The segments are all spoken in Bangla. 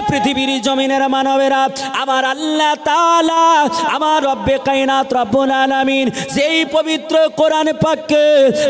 পৃথিবীর জমিনের মানবেরা, আমার আল্লাহ তাআলা, আমার রব্বে কায়নাত রব্বুল আলামিন যেই পবিত্র কোরআন পাককে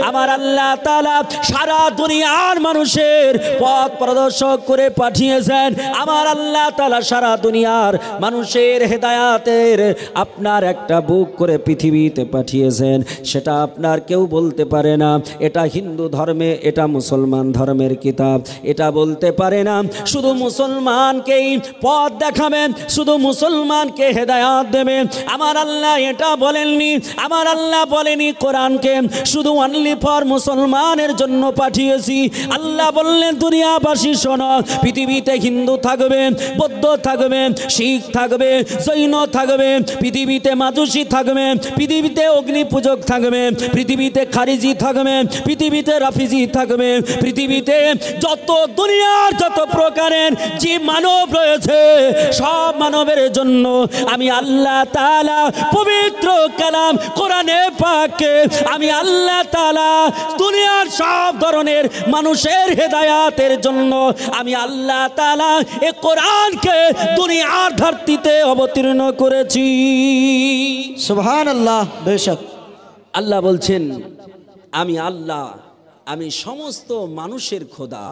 আমার আল্লাহ তাআলা সারা দুনিয়ার মানুষের পথ প্রদর্শক করে পাঠিয়েছেন। আমার আল্লাহ তাআলা সারা দুনিয়ার মানুষের হেদায়াতের আপনার একটা বুক করে পৃথিবীতে পাঠিয়েছেন। সেটা আপনার কেউ বলতে পারে না এটা হিন্দু ধর্মে, এটা মুসলমান ধর্মের কিতাব, এটা বলতে পারে না। শুধু মুসলমানকেই পথ দেখাবেন, শুধু মুসলমানকে হেদায়াত দেবেন। আমার আল্লাহ এটা বলেননি। আমার আল্লাহ বলেনি কোরআনকে শুধু অনলি ফর মুসলমানের জন্য পাঠিয়েছি। আল্লাহ বললেন দুনিয়াবাসী শোনো, পৃথিবীতে হিন্দু থাকবে, বৌদ্ধ থাকবে, শিখ থাকবে, জৈন থাকবে, পৃথিবীতে মাজুসি থাকবে, পৃথিবীতে অগ্নি পূজক থাকবে, পৃথিবীতে খারিজি থাকবে, পৃথিবীতে রাফিজি থাকবে, পৃথিবীতে যত দুনিয়ার যত প্রকারের যে মানব রয়েছে সব মানবের জন্য আমি আল্লাহ তাআলা পবিত্র কালাম কোরআনে পাককে আমি আল্লাহ তাআলা দুনিয়ার সব ধরনের মানুষের হেদায়াতের জন্য আমি আল্লাহ তাআলা এই কোরআনকে দুনিয়ার ধরতিতে অবতীর্ণ করেছি। সুবহানাল্লাহ। বেশক আল্লাহ বলছেন আমি আল্লাহ, আমি সমস্ত মানুষের খোদা।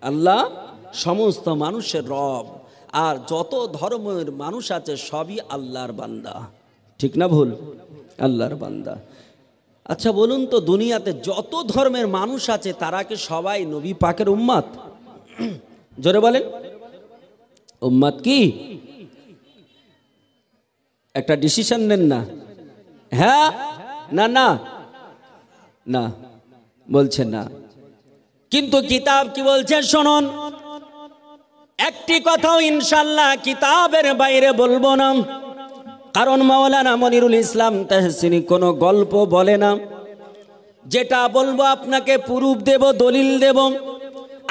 আল্লাহ সমস্ত মানুষের রব, আর যত ধর্মের মানুষ আছে সবই আল্লাহর বান্দা। ঠিক না ভুল? আল্লাহর বান্দা। আচ্ছা বলুন তো, দুনিয়াতে যত ধর্মের মানুষ আছে তারা কি সবাই নবী পাকের উম্মত? জোরে বলেন, উম্মত কি? একটা ডিসিশন নেন না। হ্যাঁ না না না বলছেন না, কিন্তু কিতাব কি বলছে শুনুন। একটি কথাও ইনশাআল্লাহ কিতাবের বাইরে বলবো না, কারণ মাওলানা মনিরুল ইসলাম তাহসিনী কোনো গল্প বলে না। যেটা বলবো আপনাকে প্রুফ দেব, দলিল দেব।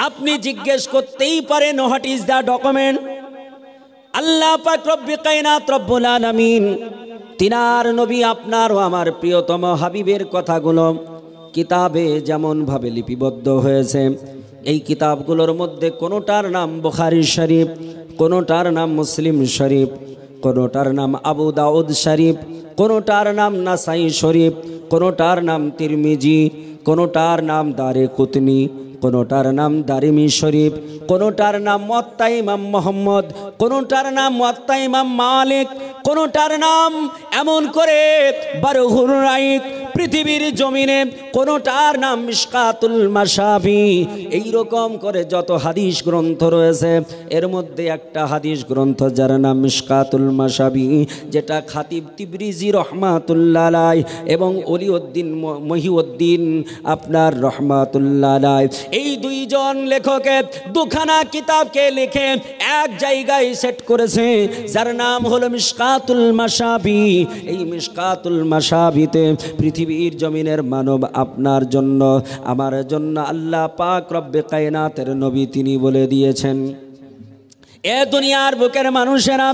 আপনি জিজ্ঞেস করতেই পারেন হোয়াট ইজ দ্য ডকুমেন্ট। আল্লাহ পাক রব্বে কায়নাত রব্বুল আলামিন তিনার নবী আপনার ও আমার প্রিয়তম হাবিবের কথাগুলো কিতাবে যেমনভাবে লিপিবদ্ধ হয়েছে, এই কিতাবগুলোর মধ্যে কোনোটার নাম বুখারী শরীফ, কোনোটার নাম মুসলিম শরীফ, কোনোটার নাম আবু দাউদ শরীফ, কোনোটার নাম নাসাই শরীফ, কোনোটার নাম তিরমিজি, কোনোটার নাম দারে কুতনি, কোনোটার নাম দারিমি শরীফ, কোনোটার নাম মুয়াত্তা ইমাম মুহাম্মদ, কোনোটার নাম মুয়াত্তা ইমাম মালিক, কোনোটার নাম এমন করে বারহুর রাইক পৃথিবীর জমিনে, কোনোটার নাম মিশকাতুল মাশাবি। এই রকম করে যত হাদিস গ্রন্থ রয়েছে এর মধ্যে একটা হাদিস গ্রন্থ যার নাম মিশকাতুল মাশাবি, যেটা খাতিব তিবরিজি রহমাতুল্লাহ আলাইহি এবং ওলিউদ্দিন মহিউদ্দিন আপনার রহমাতুল্লাহ আলাইহি, এই দুইজন লেখকের দুখানা কিতাবকে লিখে এক জায়গায় সেট করেছে যার নাম হলো মিশকাতুল মাশাবি। এই মিশকাতুল মাশাবিতে পৃথিবীর জমিনের মানব আপনার জন্য আমার জন্য আল্লাহ পাক রব্বে কায়নাতের নবী তিনি বলে দিয়েছেন, এ দুনিয়ার বুকের মানুষেরা,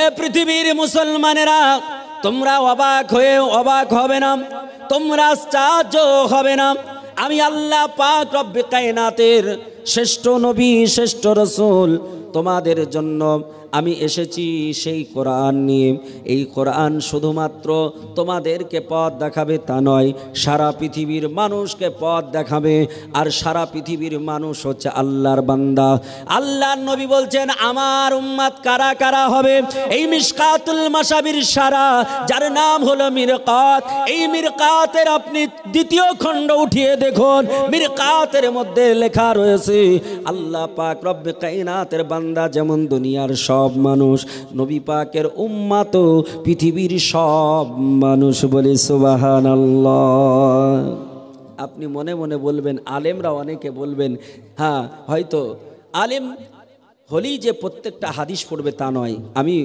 এ পৃথিবীর মুসলমানেরা, তোমরা অবাক হয়ে অবাক হবে না, তোমরা আশ্চর্য হবে না। আমি আল্লাহ পাক রব্বে কায়নাতের শ্রেষ্ঠ নবী, শ্রেষ্ঠ রাসূল তোমাদের জন্য আমি এসেছি সেই কোরআন নিয়ে। এই কোরআন শুধুমাত্র তোমাদেরকে পথ দেখাবে তা নয়, সারা পৃথিবীর মানুষকে পথ দেখাবে। আর সারা পৃথিবীর মানুষ হচ্ছে আল্লাহর বান্দা। আল্লাহর নবী বলছেন আমার উম্মত কারা কারা হবে? এই মিশকাতুল মাশাবির সারা যার নাম হলো মিরকাত, এই মিরকাতের আপনি দ্বিতীয় খণ্ড উঠিয়ে দেখুন, মিরকাতের মধ্যে লেখা রয়েছে আল্লাহ পাক রব্বে কায়নাতের বান্দা যেমন দুনিয়ার সব মানুষ, নবী পাকের উম্মত পৃথিবীর সব মানুষ। বলি সুবহানাল্লাহ। আপনি মনে মনে বলবেন, আলেমরা অনেকে বলবেন হ্যাঁ হয়তো আলেম হলেই যে প্রত্যেকটা হাদিস পড়বে তা নয়। আমি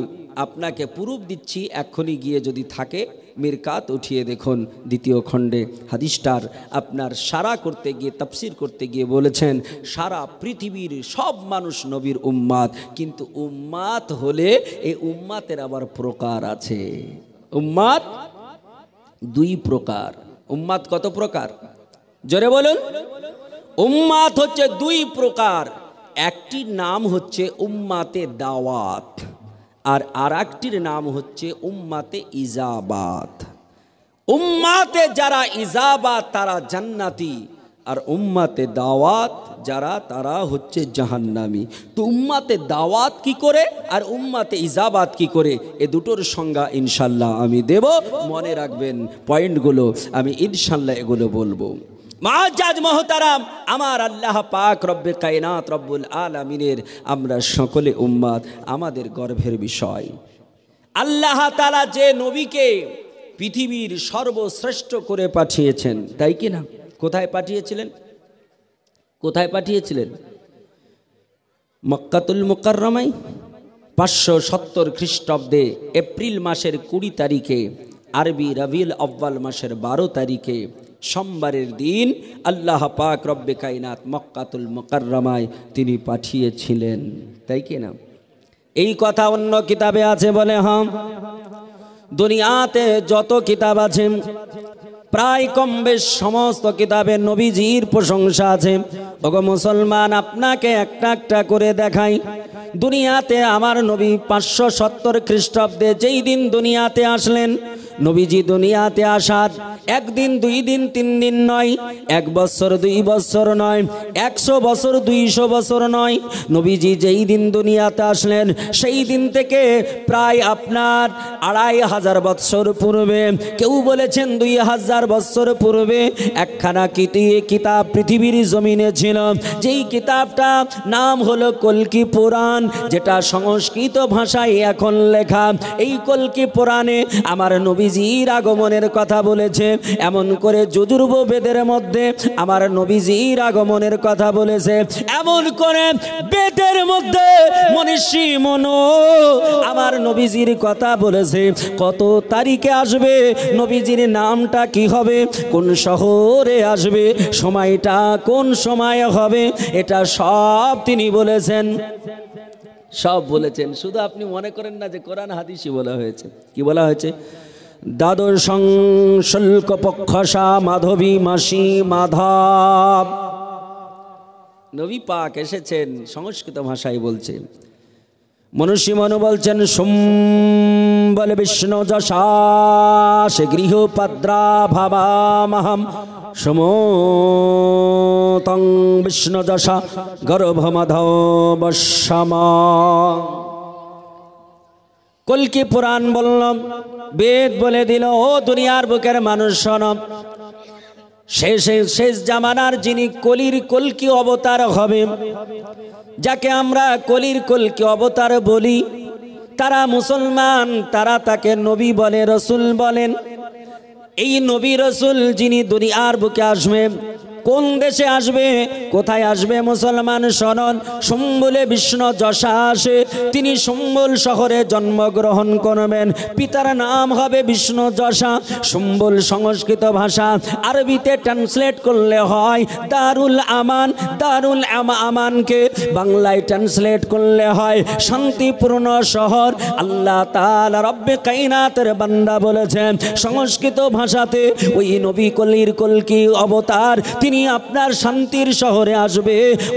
আপনাকে প্রুফ দিচ্ছি, এক্ষুনি গিয়ে যদি থাকে মিরকাত উঠিয়ে দেখুন দ্বিতীয় খণ্ডে হাদিসটার আপনার সারা করতে গিয়ে তাফসীর করতে গিয়ে বলেছেন সারা পৃথিবীর সব মানুষ নবীর উম্মাত, কিন্তু উম্মাত হলে এই উম্মাতের আবার প্রকার আছে। উম্মাত দুই প্রকার। উম্মাত কত প্রকার? জোরে বলুন। উম্মাত হচ্ছে দুই প্রকার। একটির নাম হচ্ছে উম্মাতে দাওয়াত, আর আরেকটির নাম হচ্ছে উম্মাতে ইজাবাত। উম্মাতে যারা ইজাবাত তারা জান্নাতি, আর উম্মাতে দাওয়াত যারা তারা হচ্ছে জাহান্নামী। তো উম্মাতে দাওয়াত কি করে আর উম্মাতে ইজাবাত কি করে, এ দুটোর সংজ্ঞা ইনশাল্লাহ আমি দেব। মনে রাখবেন পয়েন্টগুলো, আমি ইনশাল্লাহ এগুলো বলবো। মুআজ্জাজ মুহতারাম, আমার আল্লাহ পাক রব্বে কায়নাত রব্বুল আলামিনের আমরা সকলে উম্মাত, আমাদের গর্বের বিষয়। আল্লাহ তাআলা যে নবীকে পৃথিবীর সর্বশ্রেষ্ঠ করে পাঠিয়েছেন, তাই কি না? কোথায় পাঠিয়েছিলেন? কোথায় পাঠিয়েছিলেন? মক্কাতুল মুকাররমায় 570 খ্রিস্টাব্দে এপ্রিল মাসের 20 তারিখে, আরবি রবিউল আউয়াল মাসের 12 তারিখে সোমবারের দিন আল্লাহ পাক রব্বে কায়নাত মক্কাতুল মুকাররমায় তিনি পাঠিয়েছিলেন, তাই কি না? এই কথা অন্য কিতাবে আছে বলে? হ্যাঁ, দুনিয়াতে যত কিতাব আছে প্রায় কম বেশ সমস্ত কিতাবে নবীজির প্রশংসা আছে। ওগো মুসলমান, আপনাকে একটা একটা করে দেখাই। দুনিয়াতে আমার নবী 570 খ্রিস্টাব্দে যেই দিন দুনিয়াতে আসলেন, নবীজি দুনিয়াতে আসার একদিন 2 দিন 3 দিন নয়, 1 বছর 2 বছর নয়, 100 বছর 200 বছর নয়। নবীজি যেই দিন দুনিয়াতে আসলেন সেই দিন থেকে প্রায় আপনার 2500 বছর পূর্বে, কেউ বলেছেন 2000 বছর পূর্বে একখানা কিতাব পৃথিবীর জমিনে ছিল, যেই কিতাবটা নাম হলো কলকি পুরাণ, যেটা সংস্কৃত ভাষায় এখন লেখা। এই কলকি পুরাণে আমার নবীজির আগমনের কথা বলেছে, এমন করে যজুর্ব বেদের মধ্যে আমার নবীজির আগমনের কথা বলেছে, এমন করে বেদের মধ্যে মনীষী মনো আমার নবীজির কথা বলেছে। কত তারিখে আসবে, নবীজির নামটা কি হবে, কোন শহরে আসবে, সময়টা কোন সময় হবে, এটা সব তিনি বলেছেন, সব বলেছেন। শুধু আপনি মনে করেন না যে কোরআন হাদিসই বলা হয়েছে। কি বলা হয়েছে? দ্বাদশ শুল্ক পক্ষসা মাধবী মাসি মাধব। নবী পাক এসেছেন, সংস্কৃত ভাষায় বলছে। মনুষ্য মনু বলছেন সোম বলে বিষ্ণু যশা সে গৃহপাদ্রা ভাবামহম সমতং বিষ্ণু যশা গর্ভমধবশ্যমা। কলকি পুরাণ বললাম, বেদ বলে দিল, ও দুনিয়ার বুকের মানুষ শোনো, শেষ জামানার যিনি কলকি অবতার হবে, যাকে আমরা কলকি অবতার বলি, তারা মুসলমান, তারা তাকে নবী বলে, রসুল বলেন। এই নবী রসুল যিনি দুনিয়ার বুকে আসবে, কোন দেশে আসবে, কোথায় আসবে? মুসলমান শোনন, সম্বলে বিষ্ণু যশা আসে, তিনি সম্বল শহরে জন্মগ্রহণ করবেন। পিতার নাম হবে বিষ্ণু যশা। সম্বল সংস্কৃত ভাষা, আরবিতে ট্রান্সলেট করলে হয় দারুল আমান। দারুল আমানকে বাংলায় ট্রান্সলেট করলে হয় শান্তিপূর্ণ শহর। আল্লাহ তাআলা রব্বে কায়নাতের বান্দা বলেছেন সংস্কৃত ভাষাতে, ওই নবী কলকি অবতার তিনি আপনার শান্তির শহরে আসবে,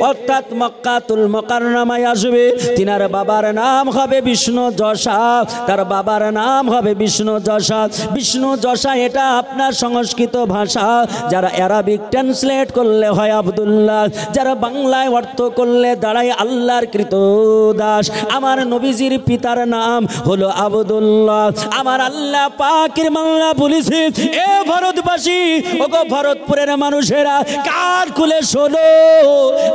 অর্থাৎ মক্কাতুল মুকাররমায় আসবে। তিনার বাবার নাম হবে বিষ্ণু যশা, তার বাবার নাম হবে বিষ্ণু যশা। বিষ্ণু যশা এটা আপনার সংস্কৃত ভাষা, যারা অ্যারাবিক ট্রান্সলেট করলে হয় আব্দুল্লাহ, যারা বাংলায় অর্থ করলে দাঁড়ায় আল্লাহর কৃত দাস। আমার নবীজির পিতার নাম হলো আব্দুল্লাহ। আমার আল্লাহ পাকের বাংলা বলেছে, এ ভারতবাসী, ওগো ভারতপুরের মানুষেরা, কার খুলে শোনো,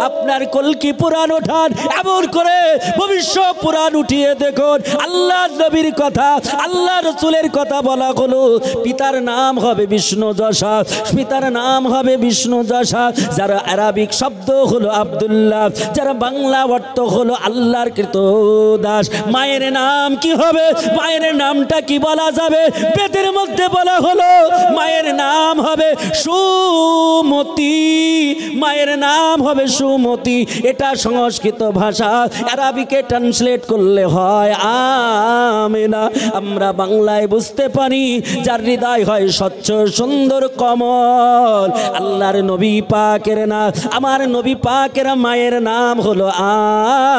আপনার কলকি পুরাণ ওঠান, এমন করে ভবিষ্যৎ পুরাণ উঠিয়ে দেখুন। আল্লাহ নবীর কথা, আল্লাহ রসুলের কথা বলা হলো, পিতার নাম হবে বিষ্ণু যশা, পিতার নাম হবে বিষ্ণু যশা, যারা আরবিক শব্দ হলো আব্দুল্লাহ, যারা বাংলা অর্থ হলো আল্লাহর কৃত দাস। মায়ের নাম কি হবে? মায়ের নামটা কি বলা যাবে? বেদের মধ্যে বলা হলো মায়ের নাম হবে সুমতি। সুমতি, মায়ের নাম হবে সুমতি। এটা সংস্কৃত ভাষা, আরবিকে ট্রান্সলেট করলে হয় আমেনা। আমরা বাংলায় বুঝতে পারি, যার হৃদয় হয় স্বচ্ছ সুন্দর কমল। আল্লাহর নবী পাকের নাম, আমার নবী পাকের মায়ের নাম হলো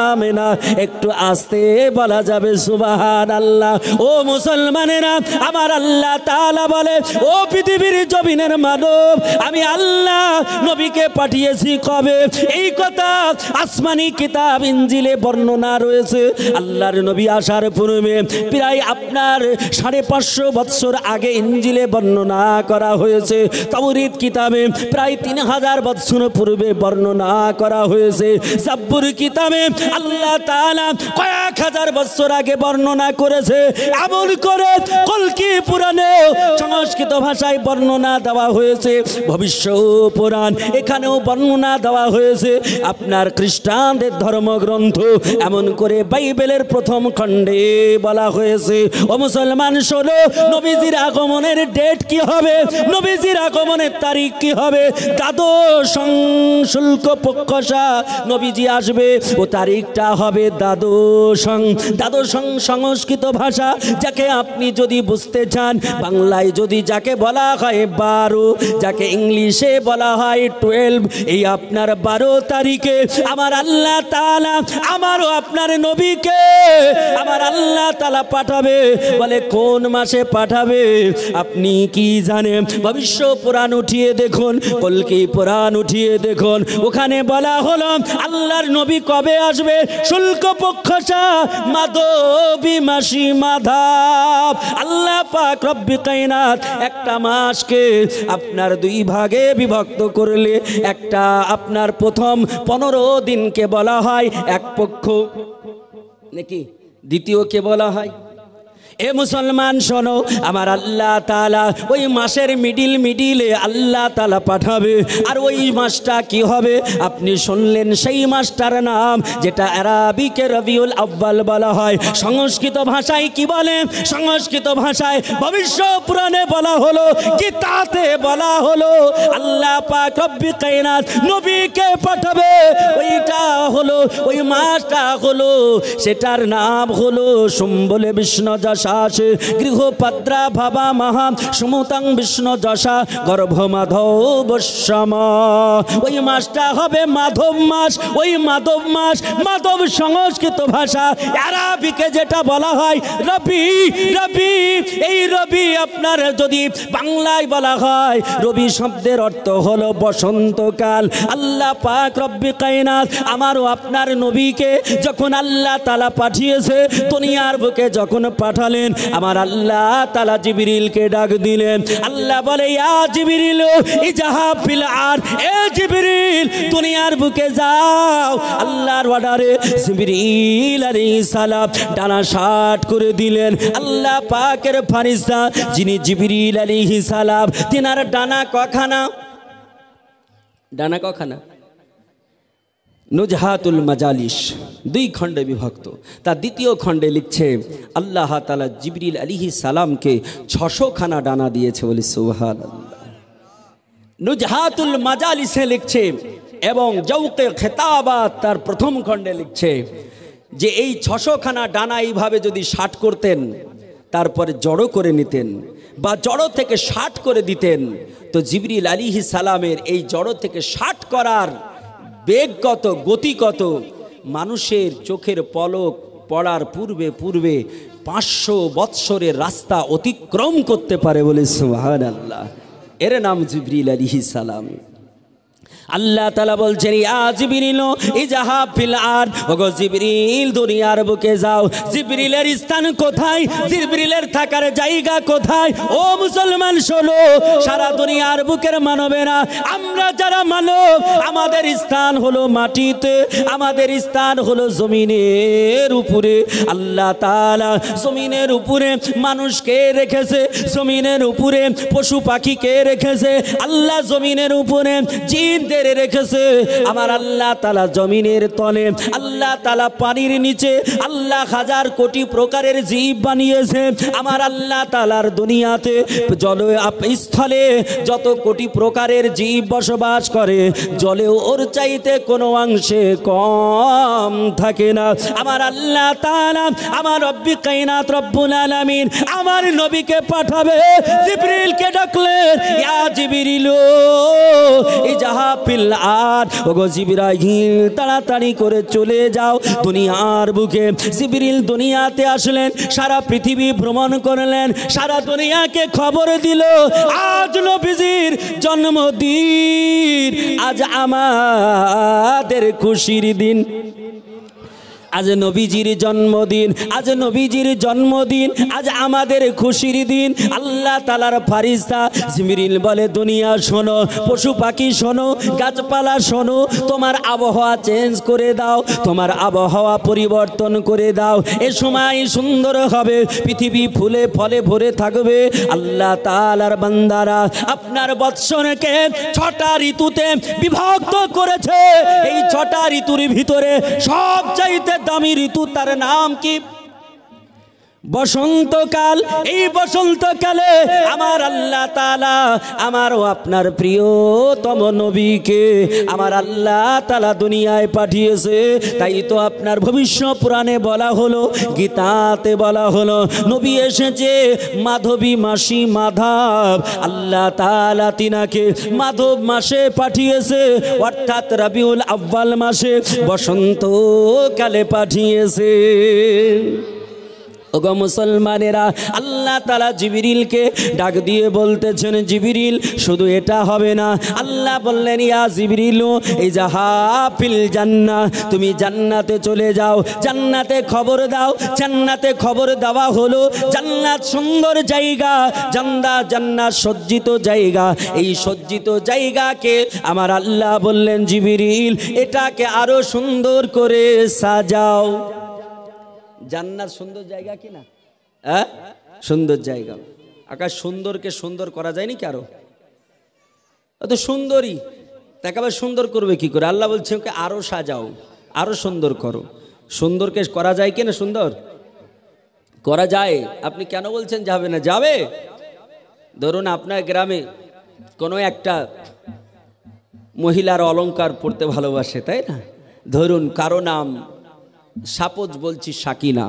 আমেনা। একটু আস্তে বলা যাবে সুবহানাল্লাহ। ও মুসলমানেরা, আমার আল্লাহ তাআলা বলে, ও পৃথিবীর জমিনের মানব, আমি আল্লাহ নবীকে পাঠিয়েছি কবে? এই কথা আসমানি কিতাব ইনজিলে বর্ণনা রয়েছে। আল্লাহর নবী আসার পূর্বে প্রায় আপনার 550 বৎসর আগে ইনজিলে বর্ণনা করা হয়েছে। তাওরীত কিতাবে প্রায় 3000 বৎসর পূর্বে বর্ণনা করা হয়েছে। জাব্বুর কিতাবে আল্লাহ তাআলা কয়েক হাজার বৎসর আগে বর্ণনা করেছে। এমন করে কলকি পুরাণে সংস্কৃত ভাষায় বর্ণনা দেওয়া হয়েছে। ভবিষ্য পুরাণ এখানেও বর্ণনা দেওয়া হয়েছে। আপনার খ্রিস্টানদের ধর্মগ্রন্থ, এমন করে বাইবেলের প্রথম খণ্ডে বলা হয়েছে, ও মুসলমান শোনো, নবীজির আগমনের ডেট কি হবে, নবীজির আগমনের তারিখ কি হবে? দ্বাদশ শুল্ক পক্ষসা নবীজি আসবে, ও তারিখটা হবে দ্বাদশ। সংস্কৃত ভাষা যাকে আপনি যদি বুঝতে চান, বাংলায় যদি যাকে বলা হয় 12, যাকে ইংলিশে বলা হয় 12, এই আপনার 12 তারিখে আমার আল্লাহ তাআলা আমারও আপনার নবীকে আমার আল্লাহ তাআলা পাঠাবে। বলে কোন মাসে পাঠাবে? আপনি কি জানেন? ভবিষ্য পুরাণ উঠিয়ে দেখুন, কলকি পুরাণ উঠিয়ে দেখুন, ওখানে বলা হলো আল্লাহর নবী কবে আসবে? শুল্ক পক্ষসা মাধবী মাসি মাধাব। আল্লাহ পাক রব্বি কায়নাত একটা মাসকে আপনার 2 ভাগে বিভক্ত করলে, একটা আপনার প্রথম 15 দিনকে বলা হয় এক পক্ষ, নাকি দ্বিতীয়কে বলা হয়। এ মুসলমান শোনো, আমার আল্লাহ তাআলা ওই মাসের মিডিলে আল্লাহ তাআলা পাঠাবে। আর ওই মাসটা কি হবে? আপনি শুনলেন, সেই মাসটার নাম যেটা আরবিকে রবিউল আউয়াল বলা হয়। সংস্কৃত ভাষায় কি বলে? সংস্কৃত ভাষায় ভবিষ্য পুরাণে বলা হলো, গীতাতে বলা হলো, আল্লাহ পাক রব্বি কায়নাত নবীকে পাঠাবে। ওইটা হলো, ওই মাসটা হলো, সেটার নাম হলো সম্বলে বিষ্ণু যশা গৃহপাদ্রা ভাবা মহা সমতাং বিষ্ণু যশা গর্ভ মাধব শ্যাম। ওই মাসটা হবে মাধব মাস। ওই মাধব মাস, মাধব সংস্কৃত ভাষা, আরবিকে যেটা বলা হয় রবি। রবি, এই রবি আপনার যদি বাংলায় বলা হয়, রবি শব্দের অর্থ হলো বসন্তকাল। আল্লাহ পাক রব্বি কায়নাত আমারও আপনার নবীকে যখন আল্লাহ তাআলা পাঠিয়েছে, দুনিয়ার বুকে যখন পাঠালেন, আমার আল্লাহ তাআলা জিবরিলকে ডাক দিলেন। আল্লাহ বলে, ইয়া জিবরিল ইজাহা ফিল আর, এ জিবরিল দুনিয়ার বুকে যাও। আল্লাহর অর্ডারে জিবরিল আলাইহিস সালাম ডানা ষাট করে দিলেন। আল্লাহ পাকের ফেরেশতা যিনি জিবরিল আলাইহিস সালাম, তিনার ডানা কখানা? ডানা কখানা? নুজহাতুল মাজালিস 2 খণ্ডে বিভক্ত। তার দ্বিতীয় খণ্ডে লিখছে, আল্লাহ তাআলা জিবরিল আলাইহিস সালামকে 600 খানা ডানা দিয়েছে, বলি সুবহানাল্লাহ। নুজহাতুল মাজালিসে লিখছে, এবং জৌকে খেতাবাত তার প্রথম খণ্ডে লিখছে যে এই 600 খানা ডানা এইভাবে যদি 60 করতেন, তারপরে জড়ো করে নিতেন বা জড়ো থেকে 60 করে দিতেন, তো জিবরিল আলাইহিস সালামের এই জড়ো থেকে 60 করার বেগ কত, গতি কত, মানুষের চোখের পলক পড়ার পূর্বে 500 বৎসরের রাস্তা অতিক্রম করতে পারে, বলে সুবহানাল্লাহ। এর নাম জিবরিল আলাইহিস সালাম। আল্লাহ তাআলা বলছেন, ইয়া জিবরিল ইজাহা ফিল আর, ওগো জিবরিল দুনিয়ার বুকে যাও। জিবরিলের স্থান কোথায়? জিবরিলের থাকার জায়গা কোথায়? ও মুসলমান শোনো, সারা দুনিয়ার বুকের মানবেরা, আমরা যারা মানব, আমাদের স্থান হলো মাটিতে, আমাদের স্থান হলো জমিনের উপরে। আল্লাহ তাআলা জমিনের উপরে মানুষকে রেখেছে, জমিনের উপরে পশু পাখিকে রেখেছে, আল্লাহ জমিনের উপরে জিন জীবদের রেখেছে আমার আল্লাহ তাআলা জমিনের তলে, আল্লাহ তাআলা পানির নিচে, আল্লাহ হাজার কোটি প্রকারের জীব বানিয়েছে আমার আল্লাহ তাআলার দুনিয়াতে। জলে স্থলে যত কোটি প্রকারের জীব বসবাস করে, জলেও ওর চাইতে কোনো অংশে কম থাকে না। আমার আল্লাহ তাআলা আমার রব্বি কায়নাত রব্বুল আলামিন আমার নবীকে পাঠাবে, জিবরিলকে ডাকলেন, ইয়া জিবরিল ইজাহা ফিল আরদ, ওগো জিবরাইল তাড়াতাড়ি করে চলে যাও দুনিয়ার বুকে। জিবরিল দুনিয়াতে আসলেন, সারা পৃথিবী ভ্রমণ করলেন, সারা দুনিয়াকে খবর দিল আজ নবীজির জন্মদিন, আজ আমাদের খুশির দিন, আজ নবীজির জন্মদিন, আজ নবীজির জন্মদিন, আজ আমাদের খুশির দিন। আল্লাহ তাআলার ফারিস্তা জিবরিল বলে, দুনিয়া শোনো, পশু পাখি শোনো, গাছপালা শোনো, তোমার আবহাওয়া চেঞ্জ করে দাও, তোমার আবহাওয়া পরিবর্তন করে দাও, এ সময় সুন্দর হবে, পৃথিবী ফুলে ফলে ভরে থাকবে। আল্লাহ তাআলার বান্দারা আপনার বৎসরকে 6টা ঋতুতে বিভক্ত করেছে। এই 6টা ঋতুর ভিতরে সবচাইতে দামি ঋতু, তার নাম কি? বসন্তকাল। এই বসন্তকালে আমার আল্লাহ তাআলা আমার ও আপনার প্রিয়তম নবীকে আমার আল্লাহ তাআলা দুনিয়ায় পাঠিয়েছে। তাই তো আপনার ভবিষ্য পুরাণে বলা হলো, গীতাতে বলা হলো, নবী এসেছে মাধবী মাসি মাধব, আল্লাহ তাআলা তিনাকে মাধব মাসে পাঠিয়েছে, অর্থাৎ রবিউল আউয়াল মাসে বসন্তকালে পাঠিয়েছে। ওগো মুসলমানেরা, আল্লাহ তাআলা জিবরিলকে ডাক দিয়ে বলতেছেন, জিবরিল শুধু এটা হবে না, আল্লাহ বললেন, ইয়া জিবরিল ইজাহা ফিল জান্নাহ, তুমি জান্নাতে চলে যাও, জান্নাতে খবর দাও। জান্নাতে খবর দেওয়া হলো, জান্নাত সুন্দর জায়গা, জান্নাত সজ্জিত জায়গা। এই সজ্জিত জায়গাকে আমার আল্লাহ বললেন, জিবরিল এটাকে আরো সুন্দর করে সাজাও। জান্নাত সুন্দর জায়গা কি না? হ্যাঁ, সুন্দর জায়গা। আকাশ সুন্দরকে সুন্দর করা যায়নি কি? আরো তো সুন্দরী, তাকে আবার সুন্দর করবে কি করে? আল্লাহ বলছে ওকে আরো সাজাও, আরো সুন্দর করো। সুন্দরকে করা যায় কি না? সুন্দর করা যায়। আপনি কেন বলছেন যাবে না? যাবে। ধরুন আপনার গ্রামে কোনো একটা মহিলার অলংকার পড়তে ভালোবাসে, তাই না? ধরুন কারো নাম সাপোজ বলছি সাকিনা।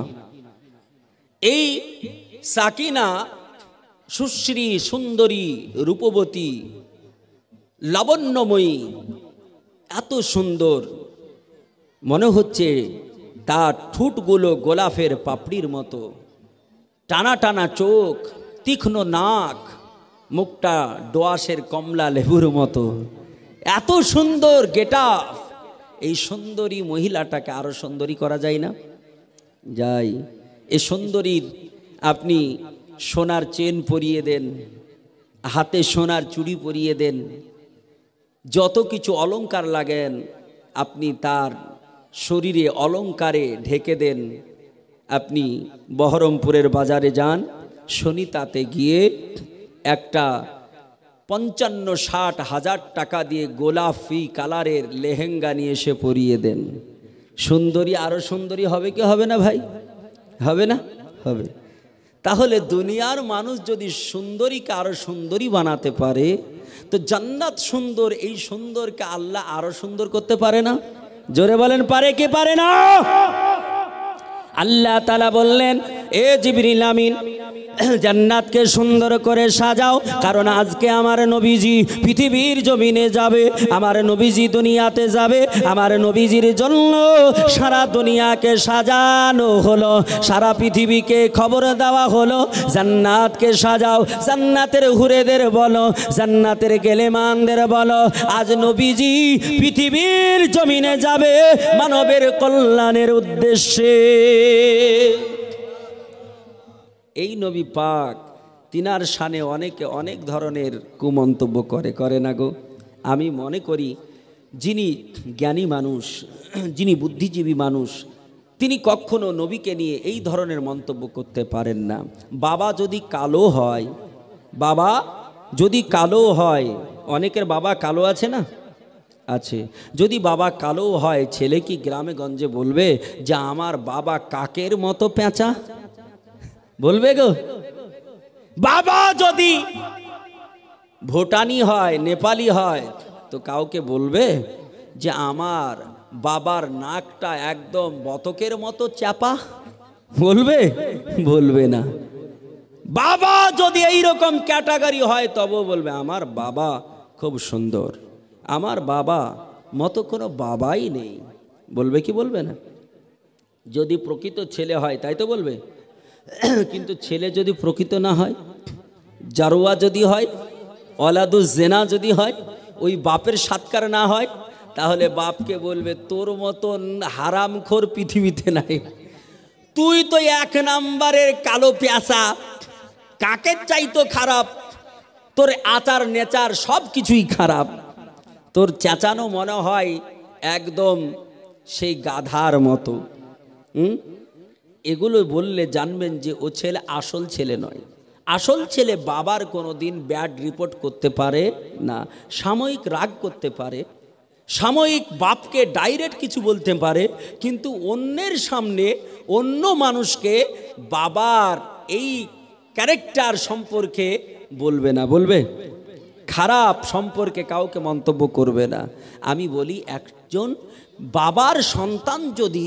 এই সাকিনা সুশ্রী, সুন্দরী, রূপবতী, লাবণ্যময়ী, এত সুন্দর, মনে হচ্ছে তার ঠোঁটগুলো গোলাপের পাপড়ির মতো, টানা টানা চোখ, তীক্ষ্ণ নাক, মুখটা দোআঁশের কমলা লেবুর মতো, এত সুন্দর গেটআপ। এই সুন্দরী মহিলাটাকে আরো সুন্দরী করা যায় না? যাই। এই সুন্দরীর আপনি সোনার চেন পরিয়ে দেন, হাতে সোনার চুড়ি পরিয়ে দেন, যত কিছু অলংকার লাগেন আপনি তার শরীরে অলংকারে ঢেকে দেন। আপনি বহরমপুরের বাজারে যান, শনিতাতে গিয়ে একটা ৫৫-৬০ হাজার টাকা দিয়ে গোলাপি কালারের লেহেঙ্গা নিয়ে এসে পরিয়ে দেন। সুন্দরী আরো সুন্দরী হবে কি হবে না ভাই? হবে না? হবে। তাহলে দুনিয়ার মানুষ যদি সুন্দরীকে আরো সুন্দরী বানাতে পারে, তো জান্নাত সুন্দর, এই সুন্দরকে আল্লাহ আরো সুন্দর করতে পারে না? জোরে বলেন, পারে কি পারে না? আল্লাহ তাআলা বললেন, এ জিবরিল আমিন জান্নাতকে সুন্দর করে সাজাও, কারণ আজকে আমার নবীজি পৃথিবীর জমিনে যাবে, আমার নবীজি দুনিয়াতে যাবে। আমার নবীজির জন্য সারা দুনিয়াকে সাজানো হলো, সারা পৃথিবীকে খবর দেওয়া হলো, জান্নাতকে সাজাও। জান্নাতের হুরেদের বলো, জান্নাতের গেলেমানদের বলো, আজ নবীজি পৃথিবীর জমিনে যাবে মানবের কল্যাণের উদ্দেশ্যে। এই নবী পাক তিনার শানে অনেকে অনেক ধরনের কুমন্তব্য করে না গো? আমি মনে করি যিনি জ্ঞানী মানুষ, যিনি বুদ্ধিজীবী মানুষ, তিনি কখনো নবীকে নিয়ে এই ধরনের মন্তব্য করতে পারেন না। বাবা যদি কালো হয়, বাবা যদি কালো হয়, অনেকের বাবা কালো আছে না? আছে। যদি বাবা কালো হয়, ছেলে কি গ্রামে গঞ্জে বলবে যে আমার বাবা কাকের মতো পেঁচা? বলবে গো? বাবা যদি ভুটানি হয়, নেপালি হয়, তো কাউকে বলবে যে আমার বাবার নাকটা একদম বতকের মতো চাপা? বলবে? বলবে না। বাবা যদি এইরকম ক্যাটাগরি হয় তবু বলবে আমার বাবা খুব সুন্দর, আমার বাবা মতো কোনো বাবাই নেই। বলবে কি বলবে না? যদি প্রকৃত ছেলে হয় তাই তো বলবে। কিন্তু ছেলে যদি প্রকৃত না হয়, জারোয়া যদি হয়, অলাদুজ জেনা যদি হয়, ওই বাপের সাৎকার না হয়, তাহলে বাপকে বলবে তোর মতন হারামখোর পৃথিবীতে নাই, তুই তো 1 নাম্বারের কালো পেঁচা, কাকের চাইতো খারাপ, তোর আচার নেচার সব কিছুই খারাপ, তোর চেঁচানো মনে হয় একদম সেই গাধার মতো। এগুলো বললে জানবেন যে ও ছেলে আসল ছেলে নয়। আসল ছেলে বাবার কোনো দিন ব্যাড রিপোর্ট করতে পারে না। সাময়িক রাগ করতে পারে, সাময়িক বাপকে ডাইরেক্ট কিছু বলতে পারে, কিন্তু অন্যের সামনে অন্য মানুষকে বাবার এই ক্যারেক্টার সম্পর্কে বলবে না। বলবে? খারাপ সম্পর্কে কাউকে মন্তব্য করবে না। আমি বলি একজন বাবার সন্তান যদি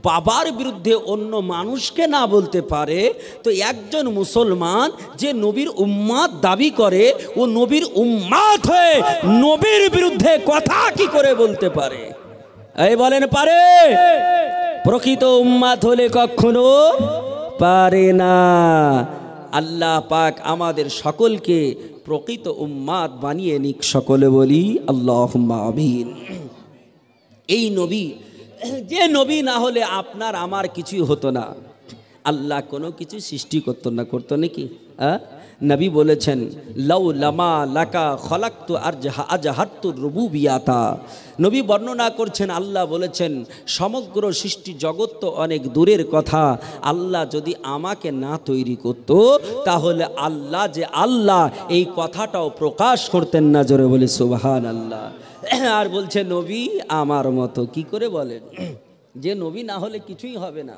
বাবার বিরুদ্ধে অন্য মানুষকে না বলতে পারে, তো একজন মুসলমান যে নবীর উম্মাত দাবি করে, ও নবীর উম্মাত হয়ে নবীর বিরুদ্ধে কথা কি করে বলতে পারে? এই বলেন পারে? প্রকৃত উম্মাত হলে কখনো পারে না। আল্লাহ পাক আমাদের সকলকে প্রকৃত উম্মাত বানিয়ে নিক। সকলে বলি আল্লাহুম্মা আমিন। এই নবী, যে নবী না হলে আপনার আমার কিছুই হতো না। আল্লাহ কোনো কিছু সৃষ্টি করতো না। করতো নাকি? নবী বলেছেন লাউ লামা লাকা খলাকতু আজহাতু রুবুবিয়াতা। নবী বর্ণনা করছেন, আল্লাহ বলেছেন সমগ্র সৃষ্টি জগৎ তো অনেক দূরের কথা, আল্লাহ যদি আমাকে না তৈরি করত তাহলে আল্লাহ যে আল্লাহ এই কথাটাও প্রকাশ করতেন না। জোরে বলে সুবহানাল্লাহ। আর বলছে নবী আমার মতো। কি করে বলেন? যে নবী না হলে কিছুই হবে না।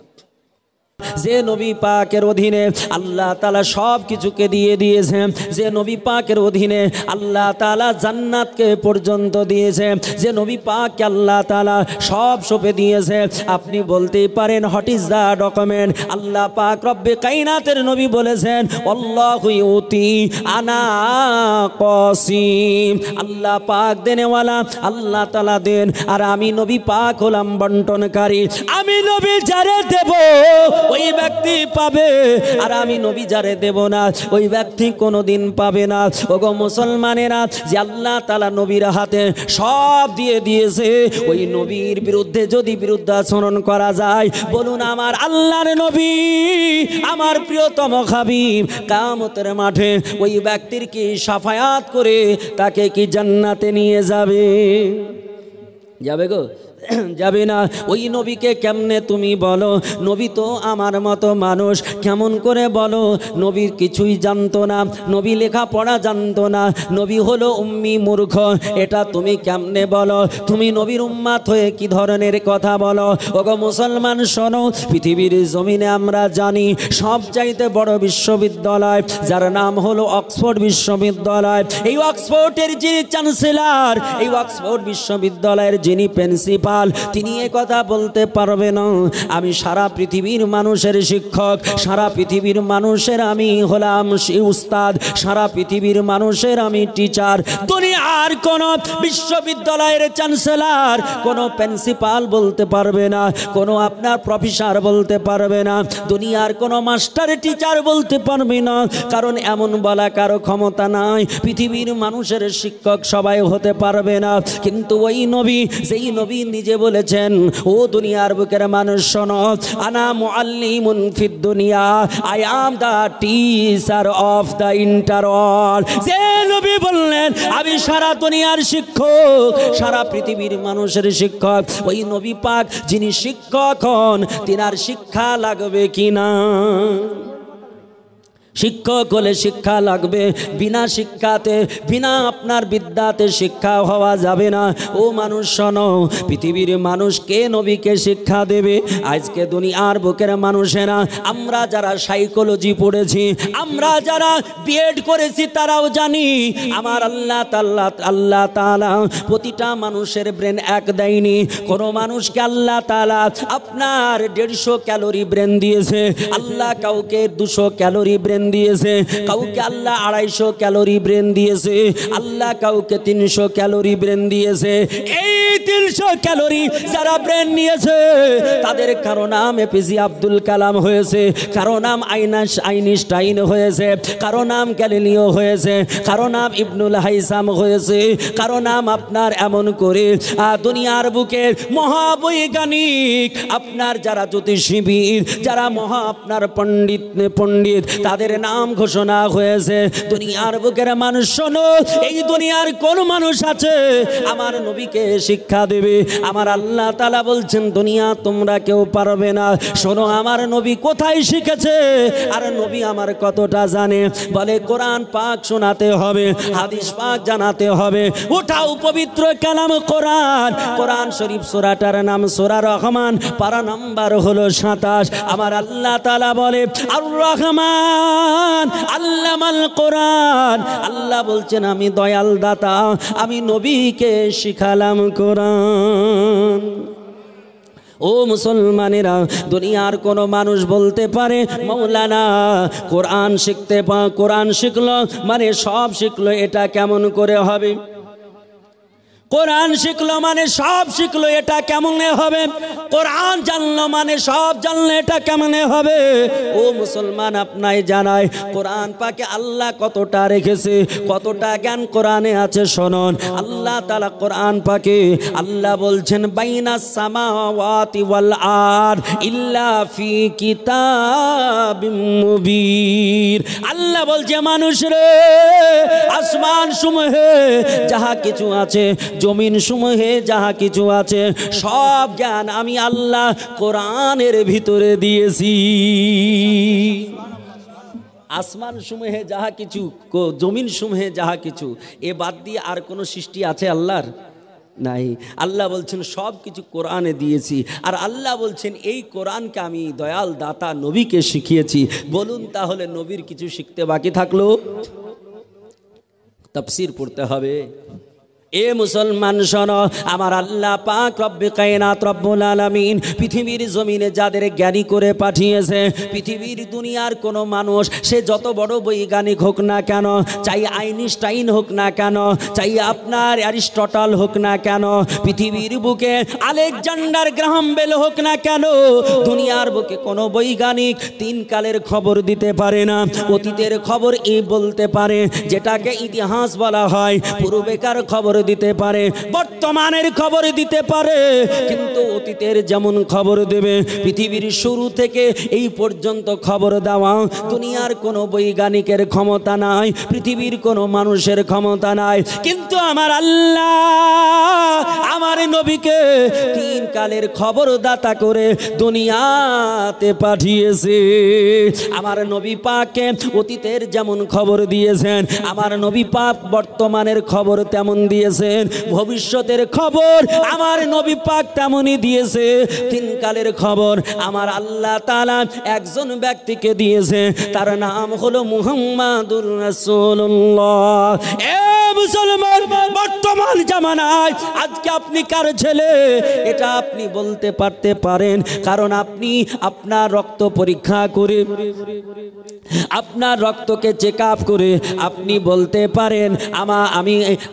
যে নবী পাকের অধীনে আল্লাহ তাআলা সব কিছুকে দিয়ে দিয়েছেন, যে নবী পাকের অধীনে আল্লাহ তাআলা জান্নাতকে পর্যন্ত দিয়েছে, যে নবী পাককে আল্লাহ তাআলা সব সঁপে দিয়েছে। আপনি বলতেই পারেন হোয়াট ইজ দ্য ডকুমেন্ট? আল্লাহ পাক রব্বে কায়নাতের নবী বলেছেন আল্লাহু ইউতি আনা কাসিম। আল্লাহ পাক দেনেওয়ালা, আল্লাহ তাআলা দেন, আর আমি নবী পাক হলাম বন্টনকারী। আমি নবী যারে দেব ওই ব্যক্তি পাবে, আর আমি নবী যারে দেব না ওই ব্যক্তি কোনোদিন পাবে না। ওগো মুসলমানেরা, যে আল্লাহ তাআলা নবীর হাতে সব দিয়ে দিয়েছে, ওই নবীর বিরুদ্ধে যদি বিরুদ্ধাচরণ করা যায়, বলুন আমার আল্লাহর নবী, আমার প্রিয়তম হাবিব কিয়ামতের মাঠে ওই ব্যক্তির কি শাফায়াত করে তাকে কি জান্নাতে নিয়ে যাবে? যাবে গো? যাবে না। ওই নবীকে কেমনে তুমি বলো নবী তো আমার মতো মানুষ? কেমন করে বলো? নবীর কিছুই জানতো না, নবী লেখাপড়া জানতো না, নবী হলো উম্মি মূর্খ। এটা তুমি কেমনে বলো? তুমি নবীর উম্মাত হয়ে কি ধরনের কথা বলো? ওগো মুসলমান শোনো, পৃথিবীর জমিনে আমরা জানি সবচাইতে বড় বিশ্ববিদ্যালয় যার নাম হলো অক্সফোর্ড বিশ্ববিদ্যালয়। এই অক্সফোর্ডের যিনি চ্যান্সেলর, এই অক্সফোর্ড বিশ্ববিদ্যালয়ের যিনি প্রিন্সিপাল, তিনি এ কথা বলতে পারবে না আমি সারা পৃথিবীর মানুষের শিক্ষক, সারা পৃথিবীর মানুষের আমি হলাম উস্তাদ, সারা পৃথিবীর মানুষের আমি টিচার। দুনিয়ার কোন বিশ্ববিদ্যালয়ের চ্যান্সেলর, কোন প্রিন্সিপাল বলতে পারবে না, কোন আপনার প্রফেসর বলতে পারবে না, দুনিয়ার কোন মাস্টার টিচার বলতে পারবে না, কারণ এমন বলা কারো ক্ষমতা নাই। পৃথিবীর মানুষের শিক্ষক সবাই হতে পারবে না, কিন্তু ওই নবী, যেই নবী নিজে বলেছেন ও দুনিয়ার বুকের মানুষ শোনো, আনা মুআল্লিমুন ফিদ দুনিয়া, I am the teacher of the interworld. যে নবী বললেন আমি সারা দুনিয়ার শিক্ষক, সারা পৃথিবীর মানুষের শিক্ষক, ওই নবী পাক যিনি শিক্ষক হন, তিনার শিক্ষা লাগবে কিনা? শিক্ষক হলে শিক্ষা লাগবে, বিনা শিক্ষাতে বিনা আপনার বিদ্যাতে শিক্ষা হওয়া যাবে না। ও মানুষ শোনো, পৃথিবীর মানুষ কে নবীকে শিক্ষা দেবে? আজকে দুনিয়ার বুকের মানুষেরা, আমরা যারা সাইকোলজি পড়েছি, আমরা যারা বিএড করেছি, তারাও জানি আমার আল্লাহ তাআলা প্রতিটা মানুষের ব্রেন এক দেয়নি। কোনো মানুষকে আল্লাহ তাআলা আপনার 150 ক্যালোরি ব্রেন দিয়েছে, আল্লাহ কাউকে 200 ক্যালোরি ব্রেন দিয়েছে, কাউকে আল্লাহ 250 ক্যালোরি ব্রেন দিয়েছে, আল্লাহ কাউকে 300 ক্যালোরি ব্রেন দিয়েছে। এই 300 ক্যালোরি যারা ব্রেন নিয়েছে, তাদের কারো নাম এপিজে আব্দুল কালাম হয়েছে, কারো নাম আইনস্টাইন হয়েছে, কারো নাম গ্যালিলিও হয়েছে, কারো নাম ইবনুল হাইসাম হয়েছে, কারো নাম আপনার এমন করে দুনিয়ার বুকে মহাবৈজ্ঞানিক, আপনার যারা জ্যোতিষীবিদ, যারা আপনার পণ্ডিত তাদের নাম ঘোষণা হয়েছে। দুনিয়ার বুকের মানুষ শোনো, এই দুনিয়ার কোন মানুষ আছে আমার নবীকে শিক্ষা দেবে? আমার আল্লাহ তাআলা বলছেন দুনিয়া তোমরা কেউ পারবে না। শোনো, আমার নবী কোথায় শিখেছে আর নবী আমার কতটা জানে? বলে কোরআন পাক শোনাতে হবে, হাদিস পাক জানাতে হবে। উঠাও পবিত্র কালাম কোরআন, কোরআন শরীফ সূরাটার নাম সূরা রহমান, পারা নাম্বার হলো 27। আমার আল্লাহ তাআলা বলে আর রহমান আল্লামাল কোরআন, আল্লাহ বলছেন আমি দয়াল দাতা, আমি নবীকে শিখালাম কোরআন। ও মুসলমানেরা, দুনিয়ার কোনো মানুষ বলতে পারে মৌলানা কোরআন কোরআন শিখলো মানে সব শিখলো, এটা কেমন করে হবে? কোরআন শিখলো মানে সব শিখলো, এটা কেমনে হবে? কোরআন জানলো মানে সব জানলো, এটা কেমনে হবে? ও মুসলমান, আপনাই জানায় কোরআন পাকে আল্লাহ কতটা রেখেছে, কতটা জ্ঞান কোরআনে আছে। শুনুন, আল্লাহ তাআলা কোরআন পাকে আল্লাহ বলছেন বাইনাস সামাওয়াতি ওয়াল আরদ ইল্লা ফি কিতাবিম মুবিন। আল্লাহ বলছে মানুষ রে, আসমান সমূহে যাহা কিছু আছে, জমিন সমূহে যাহা কিছু আছে, সব জ্ঞান আমি আল্লাহ কোরআনের ভিতরে দিয়েছি। আসমান সমূহে যাহা কিছু, জমিন সমূহে যাহা কিছু, এ বাদ দিয়ে আর কোনো সৃষ্টি আছে আল্লাহর? নাই। আল্লাহ বলছেন সব কিছু কোরআনে দিয়েছি। আর আল্লাহ বলছেন এই কোরআনকে আমি দয়াল দাতা নবীকে শিখিয়েছি। বলুন তাহলে নবীর কিছু শিখতে বাকি থাকলো? তাফসীর পড়তে হবে। এ মুসলমান শোনো, আমার আল্লাহ পাক রব্বে কায়নাত রব্বুল আলামিন পৃথিবীর জমিনে যাদের জ্ঞানী করে পাঠিয়েছে, পৃথিবীর দুনিয়ার কোনো মানুষ সে যত বড় বৈজ্ঞানিক হোক না কেন, চাই আইনস্টাইন হোক না কেন, চাই আপনার অ্যারিস্টটল হোক না কেন, পৃথিবীর বুকে আলেকজান্ডার গ্রাহাম বেল হোক না কেন, দুনিয়ার বুকে কোনো বৈজ্ঞানিক 3 কালের খবর দিতে পারে না। অতীতের খবর এই বলতে পারে, যেটাকে ইতিহাস বলা হয়, পূর্বেকার খবর দিতে পারে, বর্তমানের খবর দিতে পারে, কিন্তু অতীতের যেমন খবর দেবে, পৃথিবীর শুরু থেকে এই পর্যন্ত খবর দেওয়া দুনিয়ার কোনো বৈজ্ঞানিকের ক্ষমতা নাই, পৃথিবীর কোনো মানুষের ক্ষমতা নাই। কিন্তু আমার আল্লাহ আমার নবীকে 3 কালের খবরদাতা করে দুনিয়াতে পাঠিয়েছে। আমার নবী পাককে অতীতের যেমন খবর দিয়েছেন, আমার নবী পাক বর্তমানের খবর তেমন দিয়েছেন, ভবিষ্যতের খবর আমার নবী পাক তেমনই দিয়েছে। 3 কালের খবর আমার আল্লাহ তাআলা একজন ব্যক্তিকে দিয়েছে, তার নাম হলো মুহাম্মাদুর রাসূলুল্লাহ। এ মুসলমান, বর্তমান জামানায় আজকে আপনি কার ছেলে এটা আপনি বলতে পারেন, কারণ আপনি আপনার রক্ত পরীক্ষা করে, আপনার রক্তকে চেক আপ করে আপনি বলতে পারেন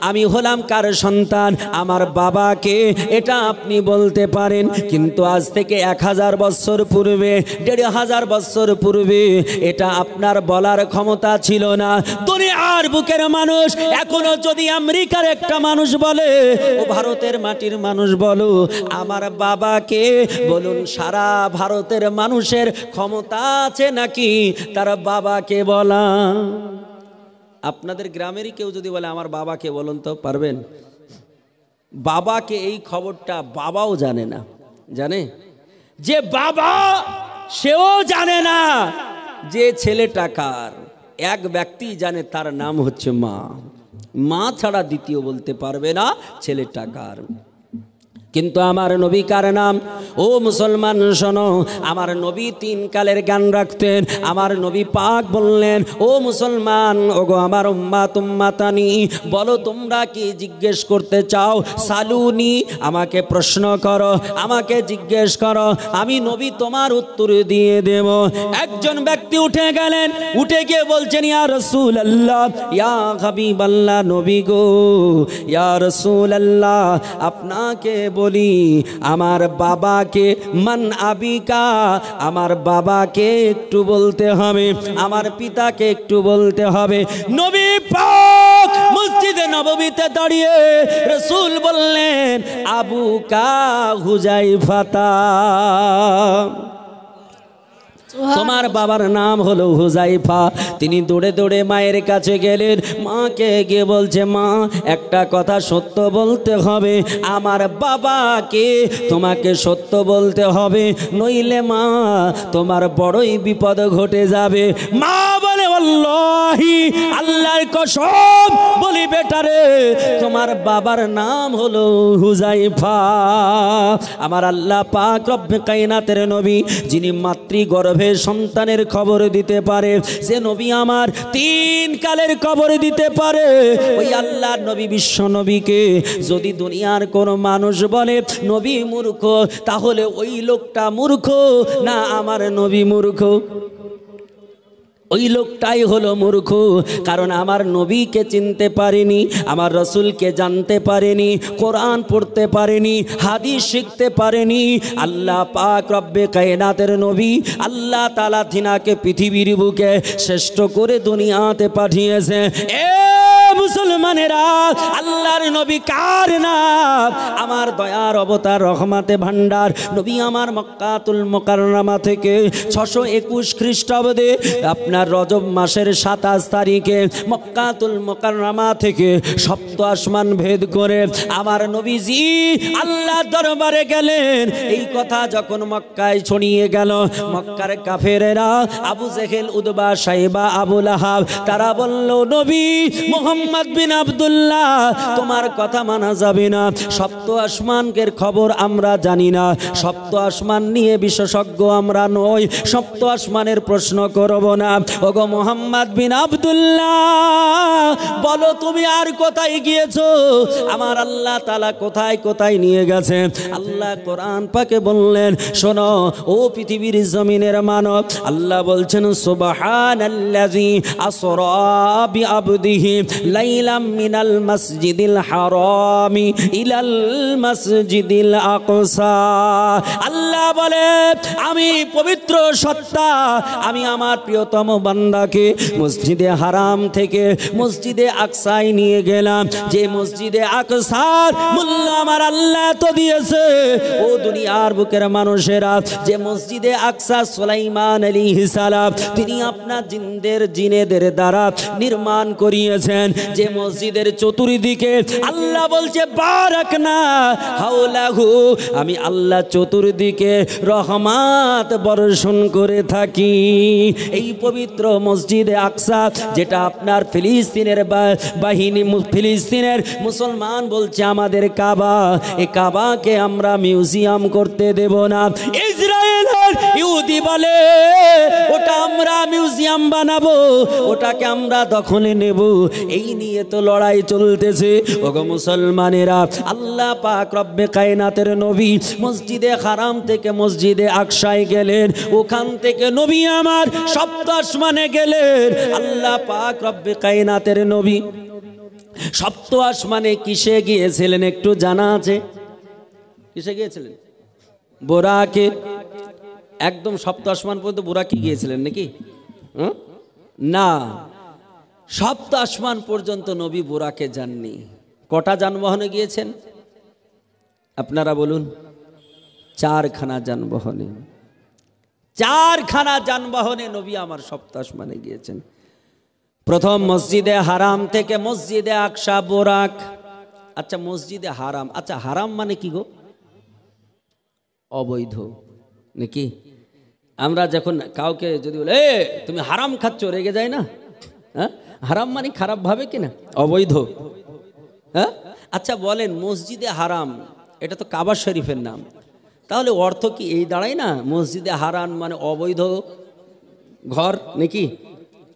আমি হলাম কার সন্তান, আমার বাবাকে, এটা আপনি বলতে পারেন। কিন্তু আজ থেকে 1000 বছর পূর্বে, 1500 বছর পূর্বে এটা আপনার বলার ক্ষমতা ছিল না। দুনিয়ার বুকের মানুষ এখনো যদি আমেরিকার একটা মানুষ বলে, ও ভারতের মাটির মানুষ বলো আমার বাবাকে, বলুন সারা ভারতের মানুষের ক্ষমতা আছে নাকি তার বাবাকে বলা? আপনাদের গ্রামেরই কেউ যদি বলে আমার বাবাকে, বলুন তো পারবেন? বাবাকে এই খবরটা বাবাও জানে না। জানে যে বাবা, সেও জানে না যে ছেলেটা কার। এক ব্যক্তি জানে, তার নাম হচ্ছে মা। মা ছাড়া দ্বিতীয় বলতে পারবে না ছেলেটা কার। কিন্তু আমার নবী কার নাম? ও মুসলমান শোনো, আমার নবী 3 কালের গান রাখতেন। আমার নবী পাক বললেন, ও মুসলমান, ওগো আমার উম্মাত উম্মাতানি, বলো তোমরা কি জিজ্ঞেস করতে চাও? সালুনি, আমাকে প্রশ্ন করো, আমাকে জিজ্ঞেস করো, আমি নবী তোমার উত্তর দিয়ে দেব। একজন ব্যক্তি উঠে গেলেন, উঠে গিয়ে বলছেন, ইয়া রাসূলুল্লাহ, ইয়া হাবিবাল্লাহ, নবী গো, ইয়া রাসূলুল্লাহ, আপনাকে বলি, আমার বাবাকে, মান আবিকা, আমার বাবাকে একটু বলতে হবে, আমার পিতাকে একটু বলতে হবে। নবী পাক মসজিদে নববীতে দাঁড়িয়ে রাসূল বললেন, আবুকা হুযায়ফা, তোমার বাবার নাম হলো হুযায়ফা। তিনি দৌড়ে দৌড়ে মায়ের কাছে গেলেন, মাকে গিয়ে বলছে, মা একটা কথা সত্য বলতে হবে, আমার বাবাকে তোমাকে সত্য বলতে হবে, নইলে মা তোমার বড়ই বিপদ ঘটে যাবে। মা বলে, আল্লাহি, আল্লাহর কসম বলি বেটারে, তোমার বাবার নাম হলো হুযায়ফা। আমার আল্লাহ পাক রব্বে কায়নাতের নবী, যিনি মাতৃগর্ভে সন্তানের খবর দিতে পারে, যে নবী আমার 3 কালের খবর দিতে পারে, ওই আল্লাহর নবী বিশ্ব নবীকে যদি দুনিয়ার কোন মানুষ বলে নবী মূর্খ, তাহলে ওই লোকটা মূর্খ না আমার নবী মূর্খ? ওই লোকটাই হলো মূর্খ, কারণ আমার নবীকে চিনতে পারেনি, আমার রসুলকে জানতে পারেনি, কোরআন পড়তে পারেনি, হাদিস শিখতে পারেনি। আল্লাহ পাক রব্বে কায়নাতের নবী আল্লাহ তাআলা তিনাকে পৃথিবীর বুকে শ্রেষ্ঠ করে দুনিয়াতে পাঠিয়েছে। মুসলমানেরা, আল্লাহর নবী কার নাম? আমার দয়ার অবতার, রহমাতে ভান্ডার নবী আমার মক্কাতুল মুকাররমা থেকে 621 খ্রিস্টাব্দে আপনার রজব মাসের 27 তারিখে মক্কাতুল মুকাররমা থেকে সপ্ত আসমান ভেদ করে আমার নবীজি আল্লাহর দরবারে গেলেন। এই কথা যখন মক্কায় ছড়িয়ে গেল, মক্কার কাফেরেরা আবু জেহেল, উতবা, সাইবা, আবু লাহাব, তারা বলল, নবী মুহাম্মদ বিন আব্দুল্লাহ, তোমার কথা মানা যাবে না, সপ্ত আসমানের খবর আমরা জানি না, সপ্ত আসমান নিয়ে বিশেষজ্ঞ আমরা নই, সপ্ত আসমানের প্রশ্ন করব না। ওগো মুহাম্মদ বিন আব্দুল্লাহ, বলো তুমি আর কোথায় গিয়েছো? আমার আল্লাহ তাআলা কোথায় কোথায় নিয়ে গেছে? আল্লাহ কোরআন পাকে বললেন, শোনো ও পৃথিবীর জমিনের মানব, আল্লাহ বলছেন, সুবহানাল্লাযী আসরা বিআবদিহি লাইলাম মিনাল মাসজিদিল হারামি ইলাল মাসজিদিল আকসা। আল্লাহ বলে, আমি পবিত্র সত্তা, আমি আমার প্রিয়তম বান্দাকে মসজিদে হারাম থেকে মসজিদে আকসায় নিয়ে গেলাম। যে মসজিদে আকসার মূল্য আমার আল্লাহ তো দিয়েছে, ও দুনিয়ার বুকের মানুষেরা, যে মসজিদে আকসা সুলাইমান আলাইহিস সালাম তিনি আপনার জিনেদের দ্বারা নির্মাণ করিয়েছেন, যে মসজিদের চতুর্দিকে আল্লাহ বলছে, বারাকনা হাওলাহু, আমি আল্লাহ চতুর্দিকে রহমত বর্ষণ করে থাকি। এই পবিত্র মসজিদে আকসা, যেটা আপনার ফিলিস্তিনের বাহিনী, ফিলিস্তিনের মুসলমান বলছে আমাদের কাবা, এই কাবাকে আমরা মিউজিয়াম করতে দেব না। ইসরায়েলের ইহুদি বলে, ওটা আমরা মিউজিয়াম বানাবো, ওটাকে আমরা দখলে নেব। এই নিয়ে তো লড়াই চলতেছে। ওগো মুসলমানেরা, আল্লাহ পাক রব্বে কায়নাতের নবী মসজিদে হারাম থেকে মসজিদে আকসায় গেলেন, ওখান থেকে নবী আমার সপ্ত আসমানে গেলেন। আল্লাহ পাক রব্বে কায়নাতের নবী সপ্ত আসমানে কিসে গিয়েছিলেন একটু জানা আছে? কিসে গিয়েছিলেন? বোরাকে। একদম সপ্ত আসমান পর্যন্ত বোরাকে গিয়েছিলেন নাকি? না, সপ্ত আসমান পর্যন্ত নবী বোরাকে যাননি। কটা যানবাহনে গিয়েছেন আপনারা বলুন? 4খানা যানবাহনে। 4খানা যানবাহনে নবী আমার সপ্ত আসমানে গিয়েছেন। প্রথম মসজিদে হারাম থেকে মসজিদে আকসা, বোরাক। আচ্ছা, মসজিদে হারাম, আচ্ছা হারাম মানে কি গো? অবৈধ নাকি? আমরা যখন কাউকে যদি বলে, তুমি হারাম খাচ্ছ, রেগে যায় না? হ্যাঁ, হারাম মানে খারাপ ভাবে কিনা, অবৈধ। হ্যাঁ, আচ্ছা বলেন, মসজিদে হারাম এটা তো কাবা শরীফের নাম, তাহলে অর্থ কি এই দাঁড়ায় না মসজিদে হারাম মানে অবৈধ ঘর নাকি?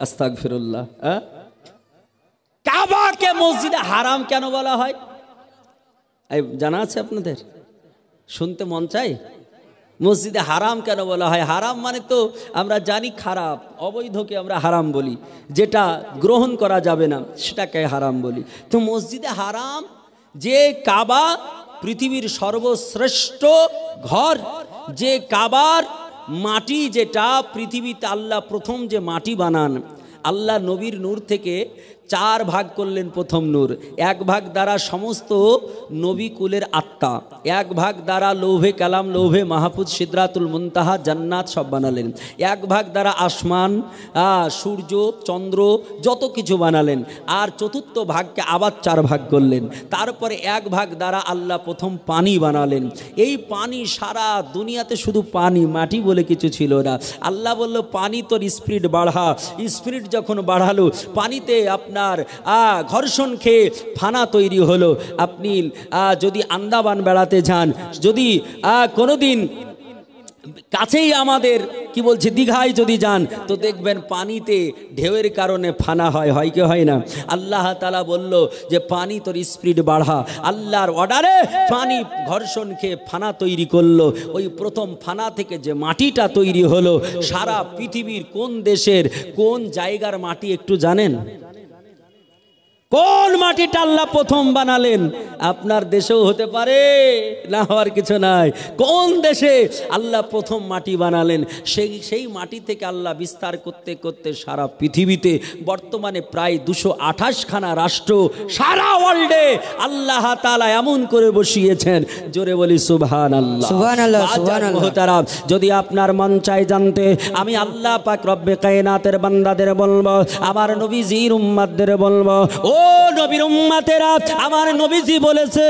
আস্তাগফিরুল্লাহ। হ্যাঁ, কাবাকে মসজিদে হারাম কেন বলা হয় জানা আছে আপনাদের? শুনতে মন চাই? মসজিদে হারাম কেন বলা হয়? হারাম মানে তো আমরা জানি খারাপ, অবৈধকে আমরা হারাম বলি, যেটা গ্রহণ করা যাবে না সেটাকে হারাম বলি। তো মসজিদে হারাম যে কাবা পৃথিবীর সর্বশ্রেষ্ঠ ঘর, যে কাবার মাটি যেটা পৃথিবীতে আল্লাহ প্রথম যে মাটি বানান, আল্লাহ নবীর নূর থেকে 4 ভাগ করলেন। প্রথম নূর, 1 ভাগ দ্বারা সমস্ত নবী কুলের আত্মা, 1 ভাগ দ্বারা লৌহে কালাম, লৌহে মাহফুজ, সিদরাতুল মুনতাহা, জান্নাত সব বানালেন। 1 ভাগ দ্বারা আসমান, সূর্য, চন্দ্র যত কিছু বানালেন। আর চতুর্থ ভাগকে আবার 4 ভাগ করলেন। তারপরে 1 ভাগ দ্বারা আল্লাহ প্রথম পানি বানালেন। এই পানি সারা দুনিয়াতে শুধু পানি, মাটি বলে কিছু ছিল না। আল্লাহ বলল পানি তোর স্পিড বাড়া। স্পিড যখন বাড়ালো, পানিতে আপনার ঘর্ষণ খেয়ে ফানা তৈরি হলো। আপনি যদি আন্দামান বেড়াতে যান, যদি কোনোদিন কাছেই আমাদের কি বলছে দীঘায় যদি যান, তো দেখবেন পানিতে ঢেউয়ের কারণে ফানা হয় কি হয় না? আল্লাহ তাআলা বলল যে পানি তোর স্পিড বাড়া। আল্লাহর অর্ডারে পানি ঘর্ষণ খেয়ে ফানা তৈরি করলো। ওই প্রথম ফানা থেকে যে মাটিটা তৈরি হলো, সারা পৃথিবীর কোন দেশের কোন জায়গার মাটি একটু জানেন? কোন মাটিটা আল্লাহ প্রথম বানালেন? আপনার দেশেও হতে পারে, না হওয়ার কিছু নাই। কোন দেশে আল্লাহ প্রথম মাটি বানালেন, সেই মাটি থেকে আল্লাহ বিস্তার করতে করতে সারা পৃথিবীতে বর্তমানে প্রায় 228খানা রাষ্ট্র সারা ওয়ার্ল্ডে আল্লাহ তাআলা এমন করে বসিয়েছেন। জোরে বলি সুবহানাল্লাহ, সুবহানাল্লাহ, সুবহানাল্লাহ। যদি আপনার মন চাই জানতে, আমি আল্লাহ পাক রব্বে কায়নাতের বান্দাদের বলবো, আমার নবীজির উম্মতদের বলবো, ও নবীর উম্মতেরা, আমার নবীজি বলেছে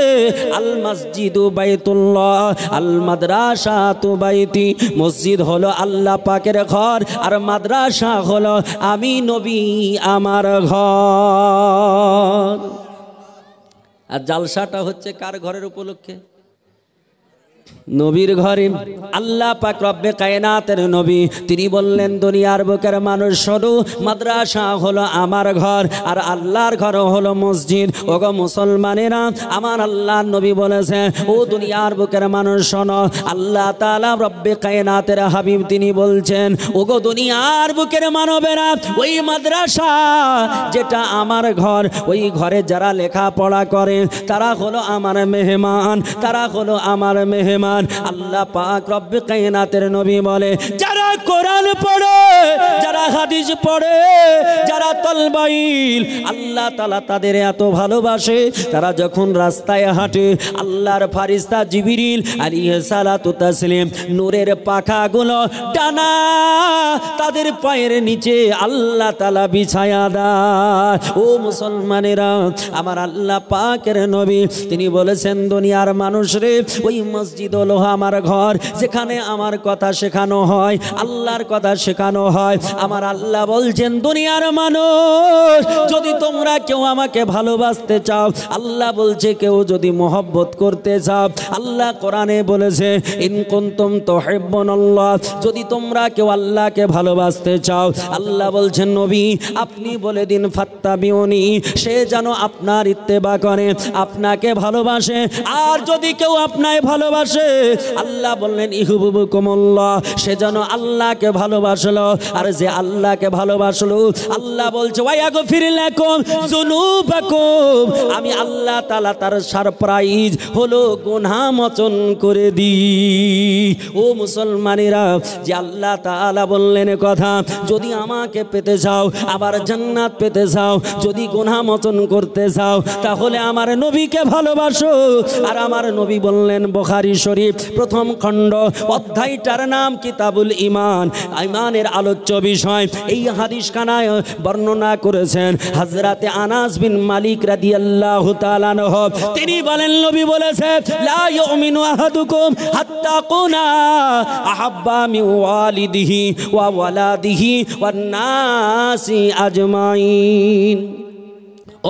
আল মসজিদু বাইতুল্লাহ আল মাদ্রাসাতু বাইতি। মসজিদ হলো আল্লাহ পাকের ঘর, আর মাদ্রাসা হলো আমি নবী আমার ঘর। আর জালসাটা হচ্ছে কার ঘরের উপলক্ষে? নবীর ঘরে। আল্লাহ পাক রব্বে কায়নাতের নবী তিনি বললেন, দুনিয়ার বুকের মানুষ শোনো, মাদ্রাসা হলো আমার ঘর, আর আল্লাহর ঘর হলো মসজিদ। ওগো মুসলমানেরা, আমার আল্লাহর নবী বলেছে, ও দুনিয়ার বুকের মানুষ শোনো, আল্লাহ তাআলা রব্বে কায়নাতের হাবিব তিনি বলছেন, ওগো দুনিয়ার বুকের মানবেরা, ওই মাদ্রাসা যেটা আমার ঘর, ওই ঘরে যারা লেখাপড়া করে তারা হলো আমার মেহমান, তারা হলো আমার মেহমান। আল্লাহ পাক রব্বে কায়নাতের নবী বলে, যারা কোরআন পড়ে, যারা হাদিস পড়ে, যারা তলবাইল, আল্লাহ তাআলা তাদের এত ভালোবাসে, তারা যখন রাস্তায় হাঁটে, আল্লাহর ফারিস্তা জিবরিল আলাইহিস সালাতু তাসলিম নূরের পাখাগুলো ডানা তাদের পায়ের নিচে আল্লাহ তাআলা বিছায়া দেয়। ও মুসলমানেরা, আমার আল্লাহ পাকের নবী তিনি বলেছেন, দুনিয়ার মানুষ রে, ওই মসজিদ হলো আমার ঘর, যেখানে আমার কথা শেখানো হয়, আল্লাহর কথা শেখানো হয়। আমার আল্লাহ বলছেন, দুনিয়ার মানুষ, যদি তোমরা কেউ আমাকে ভালোবাসতে চাও, আল্লাহ বলছে কেউ যদি মহব্বত করতে চাও, আল্লাহ কোরআনে বলেছে, ইন কুনতুম তুহিব্বুনাল্লাহ, যদি তোমরা কেউ আল্লাহকে ভালোবাসতে চাও, আল্লাহ বলছেন নবী আপনি বলে দিন ফাত্তাবিউনি, সে যেন আপনার ইত্তেবা করে, আপনাকে ভালোবাসে। আর যদি কেউ আপনাকে ভালোবাসে, আল্লাহ বললেন ইহুবুকুমুল্লাহ, সে যেন আল্লাহকে ভালোবাসলো। আর যে আল্লাহকে ভালোবাসলো, আল্লাহ বলছে ওয়ায়াগফির লাকুম যুনুবাকুম, আমি আল্লাহ তাআলা তার সারপ্রাইজ হলো গুনাহ মোচন করে দিই। ও মুসলমানেরা, যে আল্লাহ তাআলা বললেন কথা, যদি আমাকে পেতে চাও, আবার জান্নাত পেতে চাও, যদি গুনাহ মোচন করতে চাও, তাহলে আমার নবীকে ভালোবাসো। আর আমার নবী বললেন, বুখারী শরীফ প্রথম খণ্ড, অধ্যায়টার নাম কিতাবুল ঈমান, ঈমানের আলোচ্য বিষয়। এই হাদিস খানায় বর্ণনা করেছেন হযরতে আনাস বিন মালিক রাদিয়াল্লাহু তাআলা আনহু। তিনি বলেন, নবী বলেছেন, লা ইউমিনু আহাদুকুম হাত্তা কুনা আহাব্বা মিন ওয়ালিদিহি ওয়া ওয়ালাদিহি ওয়ান নাসি আজমাইন।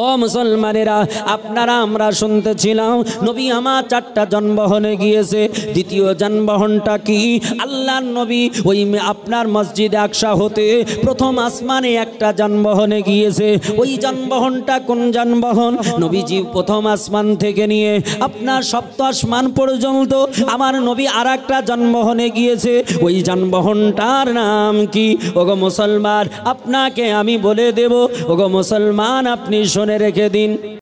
ও মুসলমানেরা, আপনারা আমরা শুনতেছিলাম নবী আমার 4টা যানবাহনে গিয়েছে। দ্বিতীয় যানবাহনটা কি? আল্লাহর নবী ওই আপনার মসজিদে আকসা হতে প্রথম আসমানে একটা যানবাহনে গিয়েছে। ওই যানবাহনটা কোন যানবাহন? নবীজি প্রথম আসমান থেকে নিয়ে আপনার 7ম আসমান পর্যন্ত আমার নবী আর একটা যানবাহনে গিয়েছে। ওই যানবাহনটার নাম কি? ওগো মুসলমান, আপনাকে আমি বলে দেব। ওগো মুসলমান, আপনি শুনে রেখে দিন।